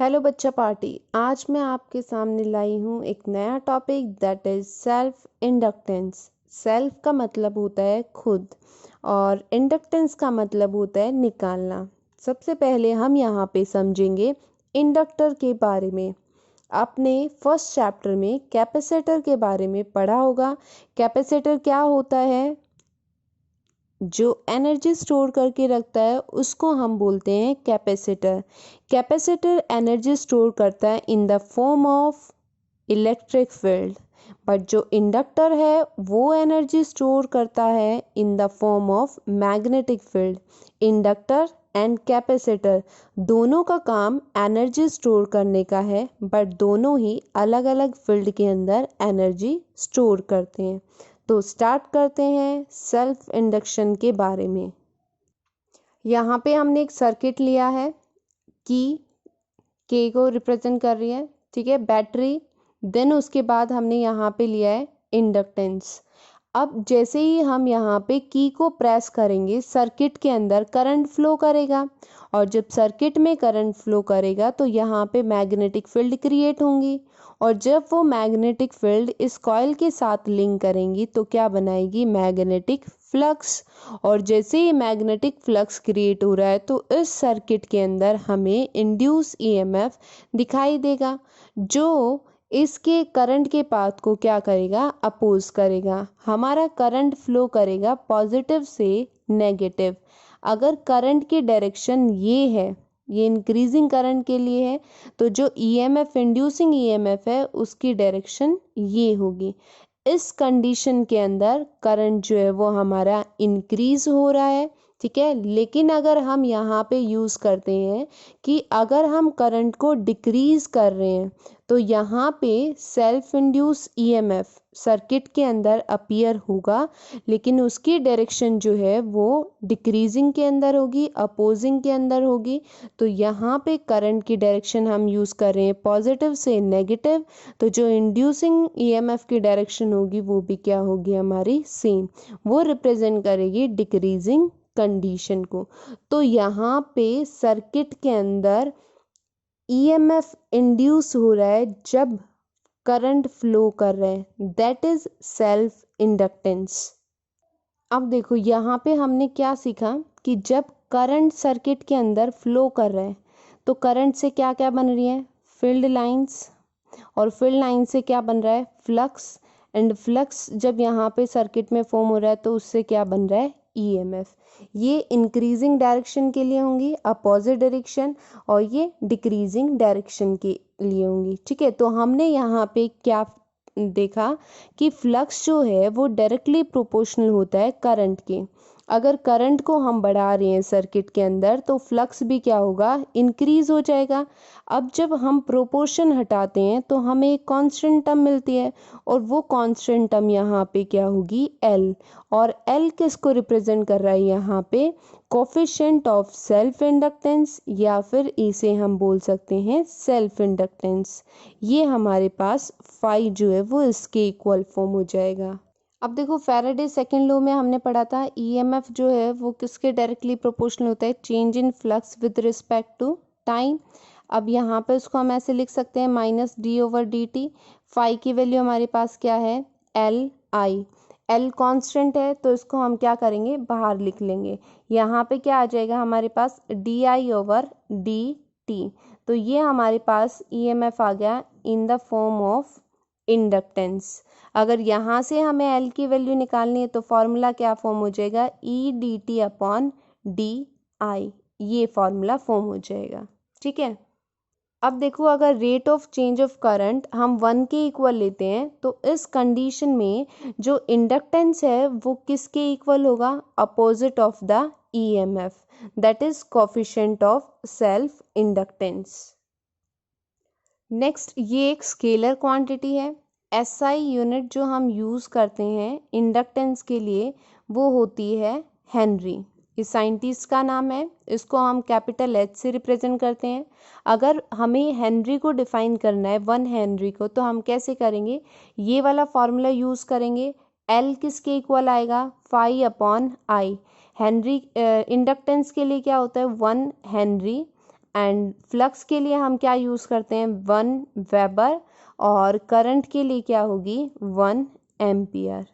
Hello बच्चा party. आज मैं आपके सामने लाई हूँ एक नया topic that is self inductance. Self का मतलब होता है खुद और इंडक्टेंस का मतलब होता है निकालना। सबसे पहले हम यहाँ पे समझेंगे इंडक्टर के बारे में। आपने फर्स्ट चैप्टर में कैपेसिटर के बारे में पढ़ा होगा। कैपेसिटर क्या होता है? जो एनर्जी स्टोर करके रखता है उसको हम बोलते हैं कैपेसिटर। कैपेसिटर एनर्जी स्टोर करता है in the form of electric field, but जो इंडक्टर है वो एनर्जी स्टोर करता है in the form of magnetic field. Inductor and capacitor दोनों का काम एनर्जी स्टोर करने का है, बट दोनों ही अलग अलग फील्ड के अंदर एनर्जी स्टोर करते हैं। तो स्टार्ट करते हैं सेल्फ इंडक्शन के बारे में। यहाँ पे हमने एक सर्किट लिया है। के को रिप्रेजेंट कर रही है, ठीक है, बैटरी। देन उसके बाद हमने यहाँ पे लिया है इंडक्टेंस। अब जैसे ही हम यहाँ पे की को प्रेस करेंगे सर्किट के अंदर करंट फ्लो करेगा, और जब सर्किट में करंट फ्लो करेगा तो यहाँ पे मैग्नेटिक फील्ड क्रिएट होंगी, और जब वो मैग्नेटिक फील्ड इस कॉइल के साथ लिंक करेंगी तो क्या बनाएगी? Magnetic flux. और जैसे ही मैग्नेटिक फ्लक्स क्रिएट हो रहा है तो इस सर्किट के अंदर हमें इंड्यूस ईएमएफ दिखाई देगा, जो इसके करंट के पाथ को क्या करेगा? अपोज करेगा। हमारा करंट फ्लो करेगा पॉजिटिव से नेगेटिव। अगर करंट की डायरेक्शन ये है, ये इंक्रीजिंग करंट के लिए है, तो जो ईएमएफ इंड्यूसिंग ईएमएफ है उसकी डायरेक्शन ये होगी। इस कंडीशन के अंदर करंट जो है वो हमारा इंक्रीज हो रहा है, ठीक है। लेकिन अगर हम यहाँ पे यूज़ करते हैं कि अगर हम करंट को डिक्रीज कर रहे हैं तो यहाँ पे सेल्फ इंड्यूस ईएमएफ सर्किट के अंदर अपीयर होगा, लेकिन उसकी डायरेक्शन जो है वो डिक्रीजिंग के अंदर होगी, अपोजिंग के अंदर होगी। तो यहाँ पे करंट की डायरेक्शन हम यूज़ कर रहे हैं पॉजिटिव से नेगेटिव, तो जो इंड्यूसिंग ईएमएफ की डायरेक्शन होगी वो भी क्या होगी? हमारी सेम, वो रिप्रेजेंट करेगी डिक्रीजिंग कंडीशन को। तो यहाँ पे सर्किट के अंदर ईएमएफ इंड्यूस हो रहा है जब करंट फ्लो कर रहा है, दैट इज सेल्फ इंडक्टेंस। अब देखो यहाँ पे हमने क्या सीखा कि जब करंट सर्किट के अंदर फ्लो कर रहा है तो करंट से क्या क्या बन रही है? फील्ड लाइंस, और फील्ड लाइन से क्या बन रहा है? फ्लक्स। एंड फ्लक्स जब यहाँ पे सर्किट में फॉर्म हो रहा है तो उससे क्या बन रहा है? ईएमएफ। ये इंक्रीजिंग डायरेक्शन के लिए होंगी, अपोजिट डायरेक्शन, और ये डिक्रीजिंग डायरेक्शन के लिए होंगी, ठीक है। तो हमने यहाँ पे क्या देखा कि फ्लक्स जो है वो डायरेक्टली प्रोपोर्शनल होता है करंट के। अगर करंट को हम बढ़ा रहे हैं सर्किट के अंदर तो फ्लक्स भी क्या होगा? इंक्रीज हो जाएगा। अब जब हम प्रोपोर्शन हटाते हैं तो हमें एक कांस्टेंट टर्म मिलती है, और वो कांस्टेंट टर्म यहाँ पे क्या होगी? एल। और एल किसको रिप्रेजेंट कर रहा है यहाँ पे? कोफिशिएंट ऑफ सेल्फ इंडक्टेंस, या फिर इसे हम बोल सकते हैं सेल्फ इंडक्टेंस। ये हमारे पास फाई जो है वो इसके इक्वल फॉर्म हो जाएगा। अब देखो फैराडे सेकंड लॉ में हमने पढ़ा था ईएमएफ जो है वो किसके डायरेक्टली प्रोपोर्शनल होता है? Change in flux with respect to time. अब यहाँ पे उसको हम ऐसे लिख सकते हैं -d/dt। फाई की वैल्यू हमारे पास क्या है? L I. एल कांस्टेंट है तो इसको हम क्या करेंगे? बाहर लिख लेंगे। यहाँ पे क्या आ जाएगा हमारे पास? di/dt। तो ये हमारे पास ईएमएफ आ गया in the form of inductance. अगर यहाँ से हमें एल की वैल्यू निकालनी है तो फॉर्मूला क्या फॉर्म हो जाएगा? e/dt/di। ये फॉर्मूला फॉर्म हो जाएगा, ठीक है। अब देखो अगर rate of change of current हम 1 के इक्वल लेते हैं तो इस कंडीशन में जो इंडक्टेंस है वो किसके इक्वल होगा? Opposite of the EMF, that is coefficient of self inductance. Next ये एक स्केलर क्वांटिटी है। एसआई यूनिट जो हम यूज़ करते हैं इंडक्टेंस के लिए वो होती है हेनरी। इस साइंटिस्ट का नाम है, इसको हम कैपिटल एच से रिप्रेजेंट करते हैं। अगर हमें हेनरी को डिफाइन करना है 1 हेनरी को तो हम कैसे करेंगे? ये वाला फॉर्मूला यूज़ करेंगे। एल किसके इक्वल आएगा? φ/I। हेनरी इंडक्टेंस के लिए क्या होता है? 1 हेनरी एंड फ्लक्स के लिए हम क्या यूज़ करते हैं 1 वेबर और करंट के लिए क्या होगी 1 एम्पियर।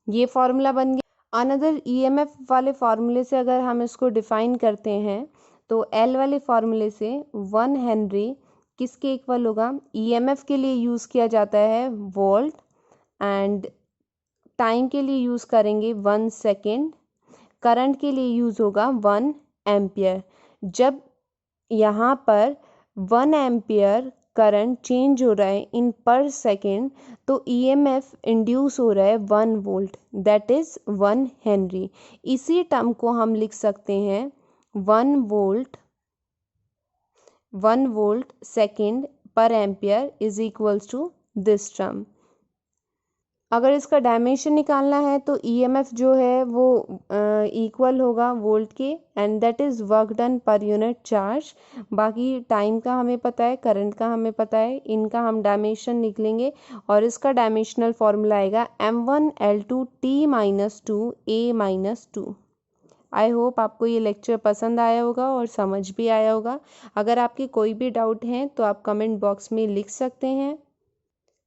ये फॉर्मूला बन गया। अनदर ईएमएफ वाले फार्मूले से अगर हम इसको डिफाइन करते हैं तो एल वाले फार्मूले से 1 हेनरी किसके इक्वल होगा, ईएमएफ के लिए यूज़ किया जाता है वोल्ट एंड टाइम के लिए यूज़ करेंगे 1 सेकेंड, करंट के लिए यूज़ होगा 1 एम्पियर। जब यहाँ पर 1 एम्पियर करंट चेंज हो रहा है इन पर सेकेंड तो ईएमएफ इंड्यूस हो रहा है 1 वोल्ट दैट इज़ 1 हेनरी। इसी टर्म को हम लिख सकते हैं 1 वोल्ट सेकेंड पर ampere is equals to this term. अगर इसका डायमेंशन निकालना है तो ईएमएफ जो है वो इक्वल होगा वोल्ट के and that is work done per unit charge. बाकी टाइम का हमें पता है, करंट का हमें पता है, इनका हम डायमेंशन निकलेंगे और इसका डायमेंशनल फॉर्मूला आएगा m1L2T-2A-2। आई होप आपको ये लेक्चर पसंद आया होगा और समझ भी आया होगा। अगर आपके कोई भी डाउट हैं तो आप कमेंट बॉक्स में लिख सकते हैं।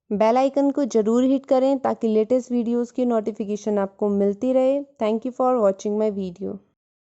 बेल आइकन को ज़रूर हिट करें ताकि लेटेस्ट वीडियोस की नोटिफिकेशन आपको मिलती रहे। Thank you for watching my video.